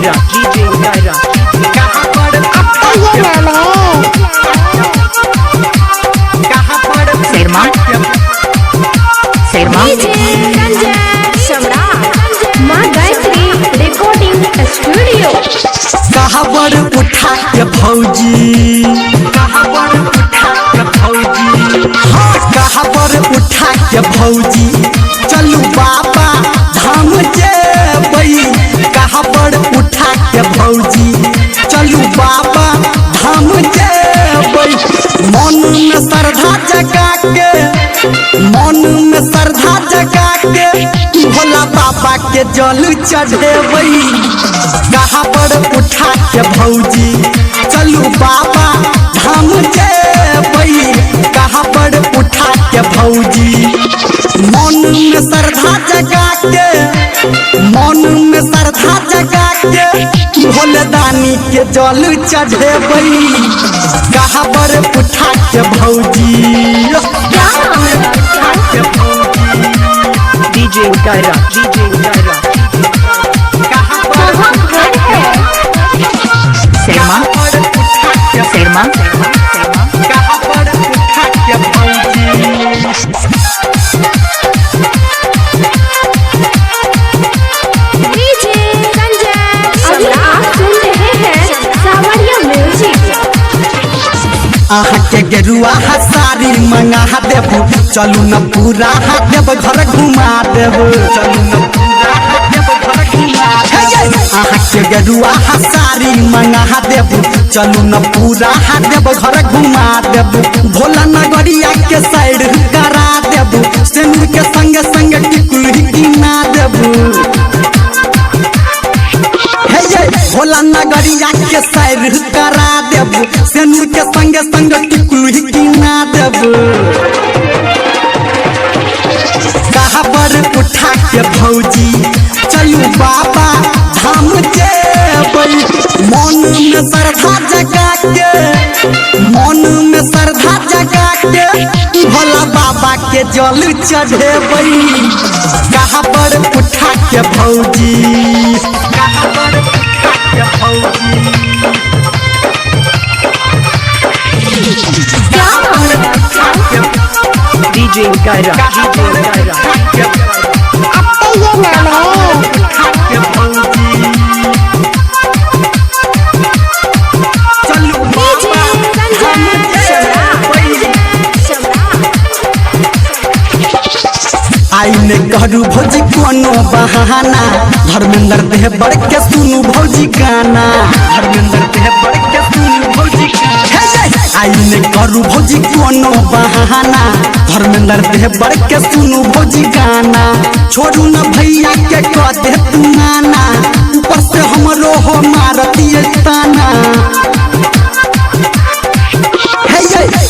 उगायरा DJ उगायरा कहाँ पर ये नाम है कहाँ पर शेरमा शेरमा माँ गायत्री रिकॉर्डिंग स्टूडियो। कहाँ पर उठा के भौजी कहाँ पर उठा के भौजी हाँ कहाँ पर उठा के भौजी चलू बाबा धाम जेबई कहाँ पर उठा के भौजी चलू बाबा धाम जेबई मन में श्रद्धा जगा के मन में श्रद्धा जगा के भोला बाबा के जल चढ़ेबई कहाँ पर उठा के भौजी चलू बाबा धाम जेबई कहाँ पर उठा के भौजी मन में श्रद्धा जगा के मन में श्रद्धा जगा के भोलेदानी के जल चढ़ेबई कहाँ पर उठा के भौजी डीजे उगायरा कहाँ पर शेरमा शेरमा कहाँ पर उठा के भौजी अभी आप सुन रहे हैं सावरिया म्यूजिक। आहा के गेरुआ साड़ी मंगा देबू चलू न पूरा देव घर घुमा देबू चलू न पूरा देव घर घुमा आहा के गेरुआ साड़ी मंगा देबू चलू न पूरा देव घर घुमा देबू भोला नगरिया के साइड करा देबू सिंदूर के संग संग टिकुल किना देबू भोला नगरिया के सैर करा देबू सिंदूर के संगे संग टिकुल किना देबू कहाँ पर उठा के भौजी चलू बाबा धाम जेबई मन में श्रद्धा जगा के मन में श्रद्धा जगा के भोला बाबा के जल चढ़ेबई कहाँ पर उठा के भौजी कहाँ पर उठा के भौजी डीजे उगायरा कहाँ पर उठा के ये नाम है चलू बाबा धाम जेबई आई ने करू भौजी कोनो बहाना धर्मेंद्र देह बढ़ के सुनू भौजी गाना धर्मेंद्र देह बढ़ के सुनू भौजी आई ने करू भौजी कोनो बहाना धर्मेंद्र देह बढ़ के सुनू भौजी गाना छोड़ू न भैया के कह दे तू माना ऊपर से हमरो हो मारती ताना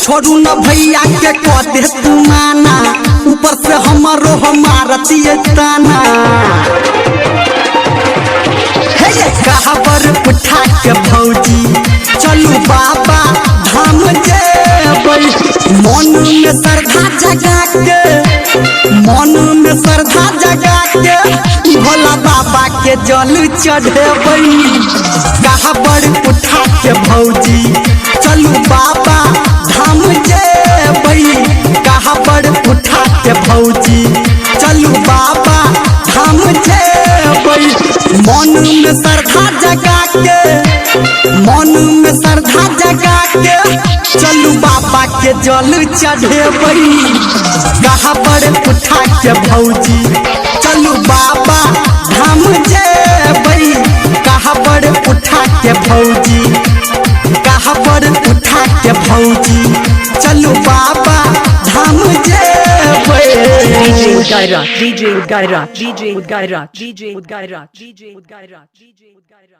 छोड़ू न भैया के कह दे तू माना ऊपर से हमारो हमारती ताना कहाँ पर उठा के भौजी चलू बाबा धाम जेबई मन में श्रद्धा जगा के मन में श्रद्धा जगा के भोला बाबा के जल चढ़ेबई कहाँ पर उठा के भौजी चलू बाबा धाम जेबई कहाँ पर उठा के भौजी चलू बाबा धाम जेबई मन में श्रद्धा जगा के मन में श्रद्धा जगा के चलू बाबा के जल चढ़ेबई कहाँ पर उठा के भौजी चलू बाबा धाम जेबई कहाँ पर उठा के भौजी कहाँ पर उठा के भौजी चलू बाबा धाम जेबई डीजे उगायरा डीजे उगायरा डीजे उगायरा डीजे उगायरा डीजे उगायरा डीजे उगायरा